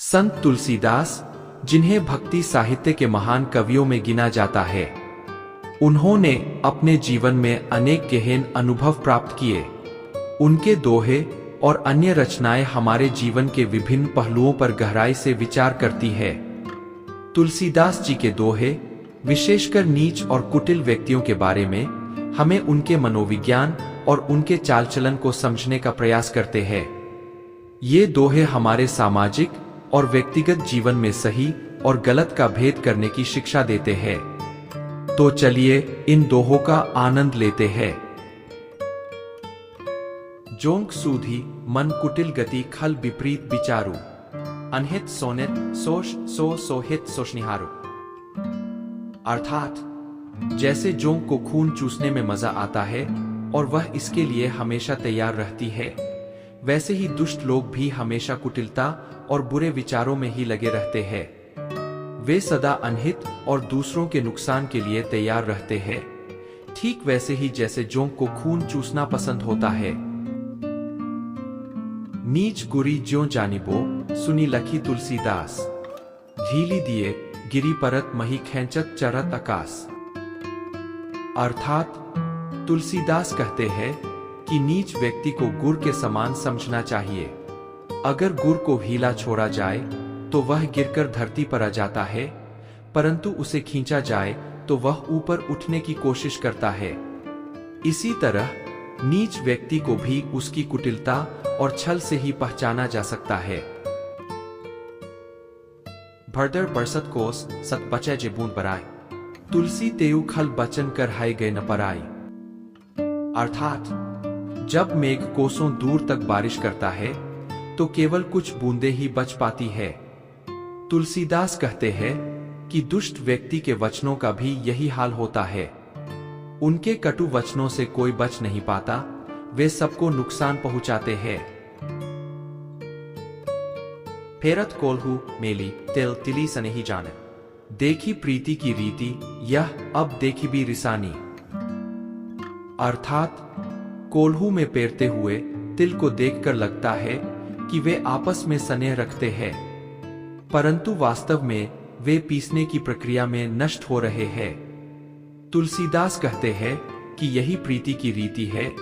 संत तुलसीदास, जिन्हें भक्ति साहित्य के महान कवियों में गिना जाता है, उन्होंने अपने जीवन में अनेक गहन अनुभव प्राप्त किए। उनके दोहे और अन्य रचनाएं हमारे जीवन के विभिन्न पहलुओं पर गहराई से विचार करती है। तुलसीदास जी के दोहे, विशेषकर नीच और कुटिल व्यक्तियों के बारे में, हमें उनके मनोविज्ञान और उनके चाल चलन को समझने का प्रयास करते हैं। ये दोहे हमारे सामाजिक और व्यक्तिगत जीवन में सही और गलत का भेद करने की शिक्षा देते हैं। तो चलिए इन दोहों का आनंद लेते हैं। जोंक सूधी मन कुटिल गति खल विपरीत विचारु, अनहित सोनित सोश सो सोहित सोशनिहारु। अर्थात, जैसे जोंक को खून चूसने में मजा आता है और वह इसके लिए हमेशा तैयार रहती है, वैसे ही दुष्ट लोग भी हमेशा कुटिलता और बुरे विचारों में ही लगे रहते हैं। वे सदा अनहित और दूसरों के नुकसान के लिए तैयार रहते हैं, ठीक वैसे ही जैसे जोंक को खून चूसना पसंद होता है। नीच गुरी ज्यों जानिबो सुनी लखी तुलसीदास, ढीली दिए गिरी परत मही खेंचत चरत आकाश। अर्थात, तुलसीदास कहते हैं कि नीच व्यक्ति को गुर के समान समझना चाहिए। अगर गुर को हीला छोड़ा जाए तो वह गिरकर धरती पर आ जाता है, परंतु उसे खींचा जाए तो वह ऊपर उठने की कोशिश करता है। इसी तरह नीच व्यक्ति को भी उसकी कुटिलता और छल से ही पहचाना जा सकता है। भरदर बरसत कोस सत बचे जे बूंद बराए, तुलसी तेऊ खल बचन कर हाय गए न पराई। अर्थात, जब मेघ कोसों दूर तक बारिश करता है तो केवल कुछ बूंदें ही बच पाती है। तुलसीदास कहते हैं कि दुष्ट व्यक्ति के वचनों का भी यही हाल होता है। उनके कटु वचनों से कोई बच नहीं पाता, वे सबको नुकसान पहुंचाते हैं। फेरत कोल्हू मेली तिल तिली सनेही जाने, देखी प्रीति की रीति यह अब देखी भी रिसानी। अर्थात, कोल्हू में पेरते हुए तिल को देखकर लगता है कि वे आपस में स्नेह रखते हैं, परंतु वास्तव में वे पीसने की प्रक्रिया में नष्ट हो रहे हैं। तुलसीदास कहते हैं कि यही प्रीति की रीति है,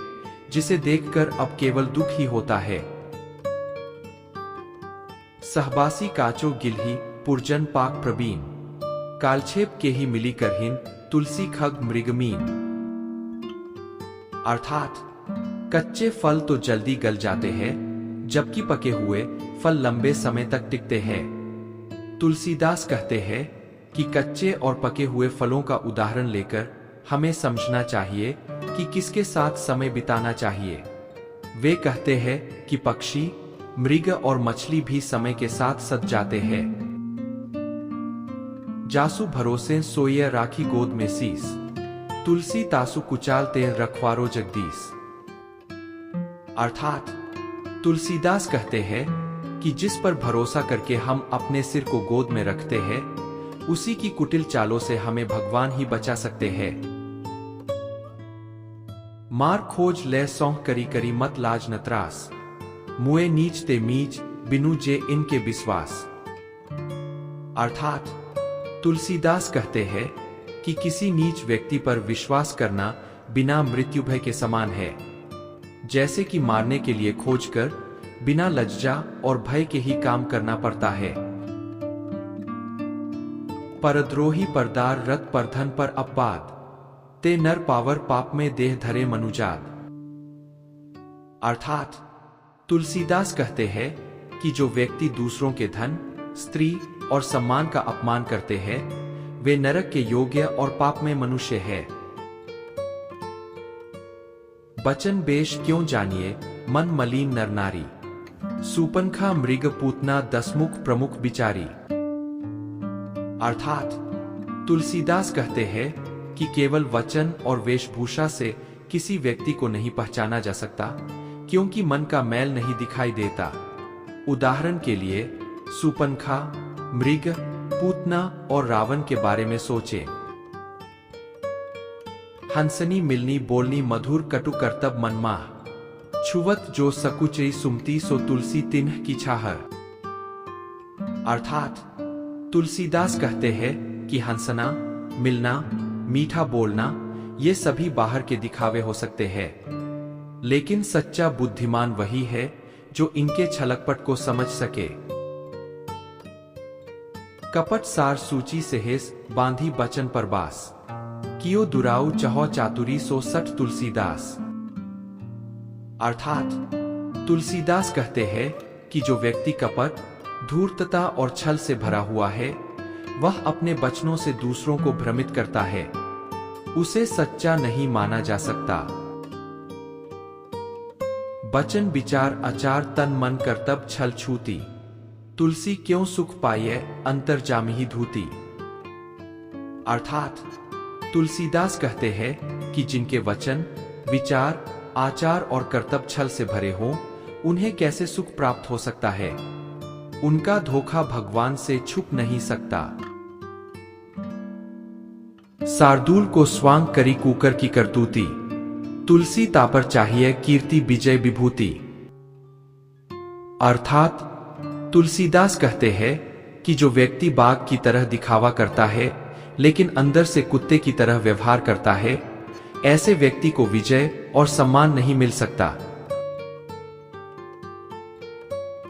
जिसे देखकर अब केवल दुख ही होता है। सहबासी काचो गिलही पुरजन पाक प्रबीन, कालछेप के ही मिली करहीन तुलसी खग मृगमीन। अर्थात, कच्चे फल तो जल्दी गल जाते हैं, जबकि पके हुए फल लंबे समय तक टिकते हैं। तुलसीदास कहते हैं कि कच्चे और पके हुए फलों का उदाहरण लेकर हमें समझना चाहिए कि किसके साथ समय बिताना चाहिए। वे कहते हैं कि पक्षी, मृग और मछली भी समय के साथ सध जाते हैं। जासु भरोसे सोये राखी गोद में सीस, तुलसी तासु कुचाल तेल रखवारो जगदीश। अर्थात, तुलसीदास कहते हैं कि जिस पर भरोसा करके हम अपने सिर को गोद में रखते हैं, उसी की कुटिल चालों से हमें भगवान ही बचा सकते हैं। मार खोज ले सौंह करी करी मत लाज न त्रास, मुए नीच ते मीच बिनु जे इनके विश्वास। अर्थात, तुलसीदास कहते हैं कि किसी नीच व्यक्ति पर विश्वास करना बिना मृत्यु भय के समान है, जैसे कि मारने के लिए खोजकर बिना लज्जा और भय के ही काम करना पड़ता है। परद्रोही परदार रत परधन पर अपवाद, ते नर पावर पाप में देह धरे मनुजात। अर्थात, तुलसीदास कहते हैं कि जो व्यक्ति दूसरों के धन, स्त्री और सम्मान का अपमान करते हैं, वे नरक के योग्य और पाप में मनुष्य है। बचन बेश क्यों जानिए मन मलिन नर नारी, सूपनखा मृग पूतना दसमुख प्रमुख बिचारी। अर्थात, तुलसीदास कहते हैं कि केवल वचन और वेशभूषा से किसी व्यक्ति को नहीं पहचाना जा सकता, क्योंकि मन का मैल नहीं दिखाई देता। उदाहरण के लिए, सूपनखा, मृग, पूतना और रावण के बारे में सोचें। हंसनी मिलनी बोलनी मधुर कटु करतब मनमाह, छुवत जो सकुचई सुमती सो तुलसी तिन्ह की छाहर। अर्थात तुलसीदास कहते हैं कि हंसना, मिलना, मीठा बोलना ये सभी बाहर के दिखावे हो सकते हैं, लेकिन सच्चा बुद्धिमान वही है जो इनके छलकपट को समझ सके। कपट सार सूची सेहेस बांधी बचन परबास, कियो दुराऊ चहो चातुरी सो सठ तुलसीदास। अर्थात तुलसीदास कहते हैं कि जो व्यक्ति कपट, धूर्तता और छल से भरा हुआ है, वह अपने वचनों से दूसरों को भ्रमित करता है, उसे सच्चा नहीं माना जा सकता। वचन विचार आचार तन मन कर्तव्य छल छूती, तुलसी क्यों सुख पाइए अंतर जामिही धूती। अर्थात तुलसीदास कहते हैं कि जिनके वचन, विचार, आचार और कर्तव्य छल से भरे हों, उन्हें कैसे सुख प्राप्त हो सकता है। उनका धोखा भगवान से छुप नहीं सकता। शार्दूल को स्वांग करी कुकर की करतूती, तुलसी तापर चाहिए कीर्ति विजय विभूति। अर्थात तुलसीदास कहते हैं कि जो व्यक्ति बाघ की तरह दिखावा करता है लेकिन अंदर से कुत्ते की तरह व्यवहार करता है, ऐसे व्यक्ति को विजय और सम्मान नहीं मिल सकता।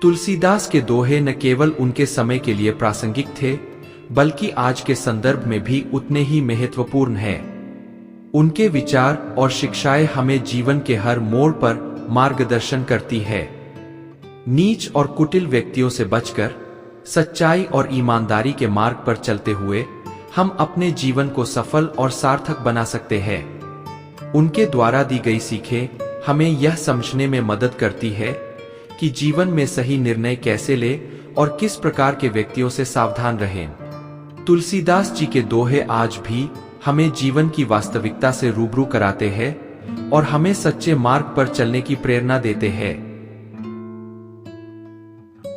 तुलसीदास के दोहे न केवल उनके समय के लिए प्रासंगिक थे, बल्कि आज के संदर्भ में भी उतने ही महत्वपूर्ण हैं। उनके विचार और शिक्षाएं हमें जीवन के हर मोड़ पर मार्गदर्शन करती है। नीच और कुटिल व्यक्तियों से बचकर सच्चाई और ईमानदारी के मार्ग पर चलते हुए हम अपने जीवन को सफल और सार्थक बना सकते हैं। उनके द्वारा दी गई सीखें हमें यह समझने में मदद करती है कि जीवन में सही निर्णय कैसे ले और किस प्रकार के व्यक्तियों से सावधान रहें। तुलसीदास जी के दोहे आज भी हमें जीवन की वास्तविकता से रूबरू कराते हैं और हमें सच्चे मार्ग पर चलने की प्रेरणा देते हैं।